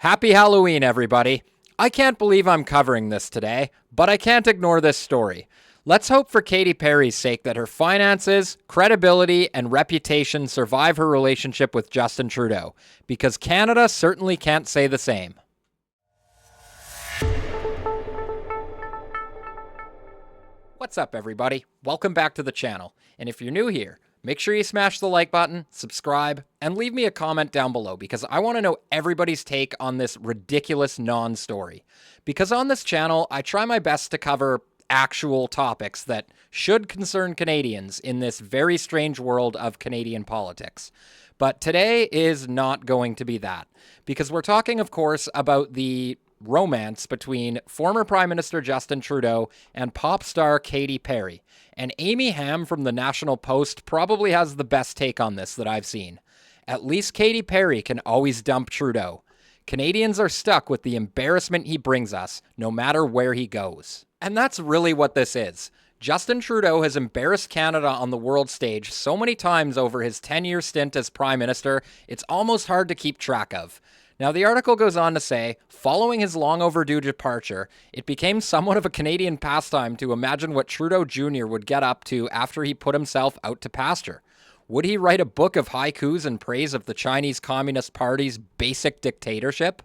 Happy Halloween, everybody. I can't believe I'm covering this today, but I can't ignore this story. Let's hope for Katy Perry's sake that her finances, credibility, and reputation survive her relationship with Justin Trudeau, because Canada certainly can't say the same. What's up, everybody? Welcome back to the channel. And if you're new here, make sure you smash the like button, subscribe, and leave me a comment down below because I want to know everybody's take on this ridiculous non-story. Because on this channel, I try my best to cover actual topics that should concern Canadians in this very strange world of Canadian politics. But today is not going to be that, because we're talking, of course, about the romance between former Prime Minister Justin Trudeau and pop star Katy Perry. And Amy Ham from the National Post probably has the best take on this that I've seen. At least Katy Perry can always dump Trudeau. Canadians are stuck with the embarrassment he brings us, no matter where he goes. And that's really what this is. Justin Trudeau has embarrassed Canada on the world stage so many times over his 10-year stint as Prime Minister, it's almost hard to keep track of. Now, the article goes on to say, following his long overdue departure, it became somewhat of a Canadian pastime to imagine what Trudeau Jr. would get up to after he put himself out to pasture. Would he write a book of haikus in praise of the Chinese Communist Party's basic dictatorship?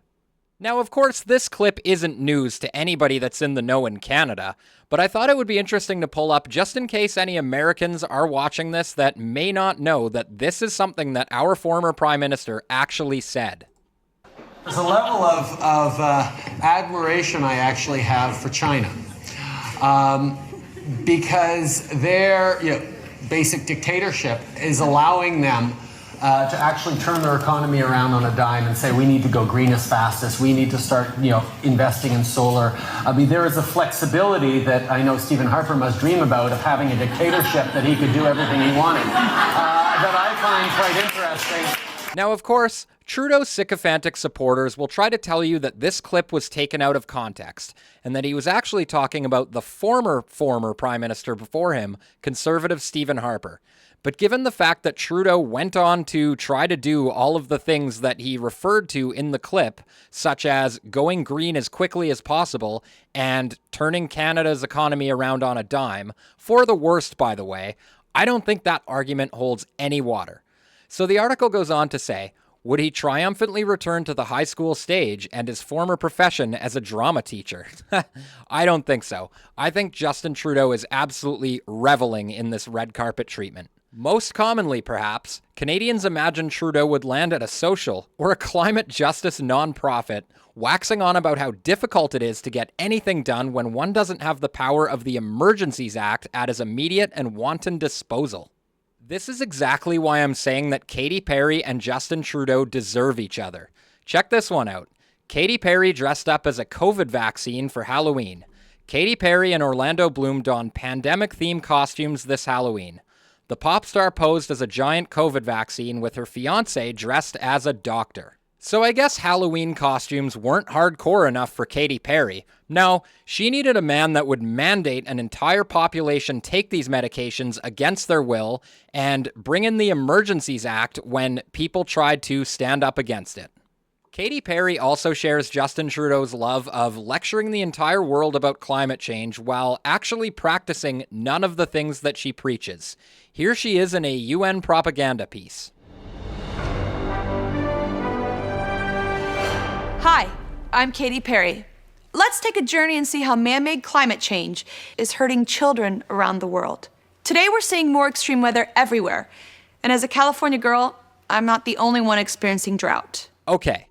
Now, of course, this clip isn't news to anybody that's in the know in Canada, but I thought it would be interesting to pull up just in case any Americans are watching this that may not know that this is something that our former Prime Minister actually said. There's a level of admiration I actually have for China because their basic dictatorship is allowing them to actually turn their economy around on a dime and say we need to go green as fast as we need to start investing in solar. I mean, there is a flexibility that I know Stephen Harper must dream about of having a dictatorship that he could do everything he wanted that I find quite interesting. Now, of course, Trudeau's sycophantic supporters will try to tell you that this clip was taken out of context, and that he was actually talking about the former Prime Minister before him, Conservative Stephen Harper. But given the fact that Trudeau went on to try to do all of the things that he referred to in the clip, such as going green as quickly as possible and turning Canada's economy around on a dime, for the worst, by the way, I don't think that argument holds any water. So the article goes on to say, would he triumphantly return to the high school stage and his former profession as a drama teacher? I don't think so. I think Justin Trudeau is absolutely reveling in this red carpet treatment. Most commonly, perhaps, Canadians imagine Trudeau would land at a social or a climate justice nonprofit, waxing on about how difficult it is to get anything done when one doesn't have the power of the Emergencies Act at his immediate and wanton disposal. This is exactly why I'm saying that Katy Perry and Justin Trudeau deserve each other. Check this one out. Katy Perry dressed up as a COVID vaccine for Halloween. Katy Perry and Orlando Bloom donned pandemic-themed costumes this Halloween. The pop star posed as a giant COVID vaccine with her fiancé dressed as a doctor. So I guess Halloween costumes weren't hardcore enough for Katy Perry. No, she needed a man that would mandate an entire population take these medications against their will and bring in the Emergencies Act when people tried to stand up against it. Katy Perry also shares Justin Trudeau's love of lecturing the entire world about climate change while actually practicing none of the things that she preaches. Here she is in a UN propaganda piece. Hi, I'm Katy Perry. Let's take a journey and see how man-made climate change is hurting children around the world. Today we're seeing more extreme weather everywhere. And as a California girl, I'm not the only one experiencing drought. Okay.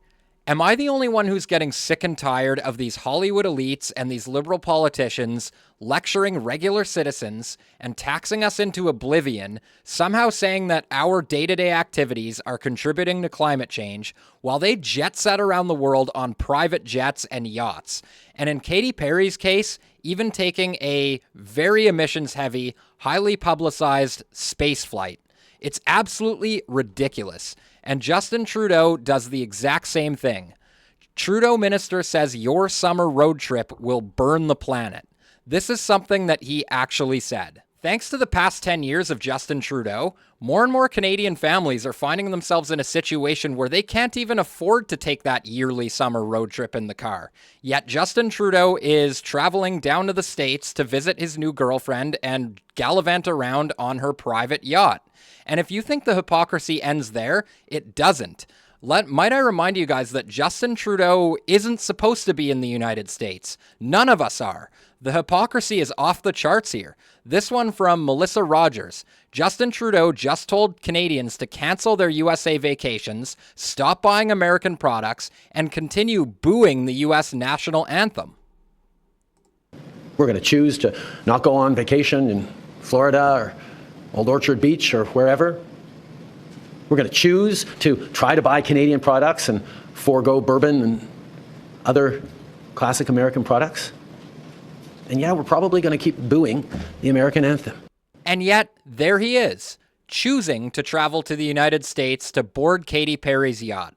Am I the only one who's getting sick and tired of these Hollywood elites and these liberal politicians lecturing regular citizens and taxing us into oblivion, somehow saying that our day-to-day activities are contributing to climate change while they jet set around the world on private jets and yachts? And in Katy Perry's case, even taking a very emissions-heavy, highly publicized space flight. It's absolutely ridiculous. And Justin Trudeau does the exact same thing. Trudeau minister says your summer road trip will burn the planet. This is something that he actually said. Thanks to the past 10 years of Justin Trudeau, more and more Canadian families are finding themselves in a situation where they can't even afford to take that yearly summer road trip in the car. Yet Justin Trudeau is traveling down to the States to visit his new girlfriend and gallivant around on her private yacht. And if you think the hypocrisy ends there, it doesn't. Might I remind you guys that Justin Trudeau isn't supposed to be in the United States. None of us are. The hypocrisy is off the charts here. This one from Melissa Rogers. Justin Trudeau just told Canadians to cancel their USA vacations, stop buying American products, and continue booing the US national anthem. We're going to choose to not go on vacation in Florida or Old Orchard Beach or wherever. We're going to choose to try to buy Canadian products and forego bourbon and other classic American products. And yeah, we're probably going to keep booing the American anthem. And yet, there he is, choosing to travel to the United States to board Katy Perry's yacht.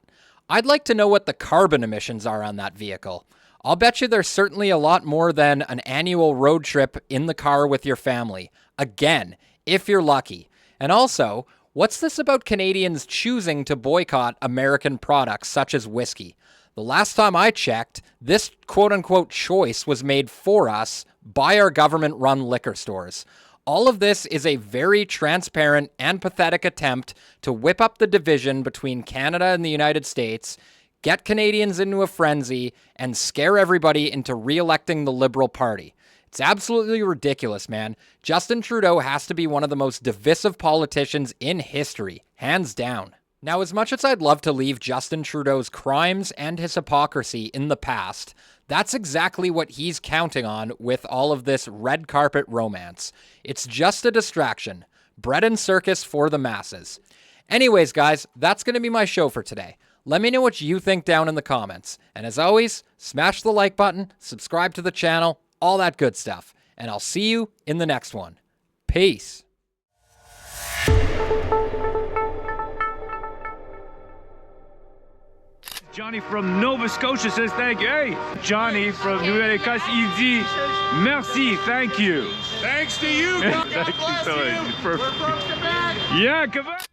I'd like to know what the carbon emissions are on that vehicle. I'll bet you there's certainly a lot more than an annual road trip in the car with your family. Again, if you're lucky. And also, what's this about Canadians choosing to boycott American products such as whiskey? The last time I checked, this quote-unquote choice was made for us by our government-run liquor stores. All of this is a very transparent and pathetic attempt to whip up the division between Canada and the United States, get Canadians into a frenzy, and scare everybody into re-electing the Liberal Party. It's absolutely ridiculous, man. Justin Trudeau has to be one of the most divisive politicians in history, hands down. Now, as much as I'd love to leave Justin Trudeau's crimes and his hypocrisy in the past, that's exactly what he's counting on with all of this red carpet romance. It's just a distraction. Bread and circus for the masses. Anyways, guys, that's going to be my show for today. Let me know what you think down in the comments. And as always, smash the like button, subscribe to the channel, all that good stuff. And I'll see you in the next one. Peace. Johnny from Nova Scotia says thank you. Hey, Johnny from Nouvelle-Écosse, il dit merci, thank you. Thanks to you. God Thank you bless so you. much. We're from Quebec. Yeah, Quebec.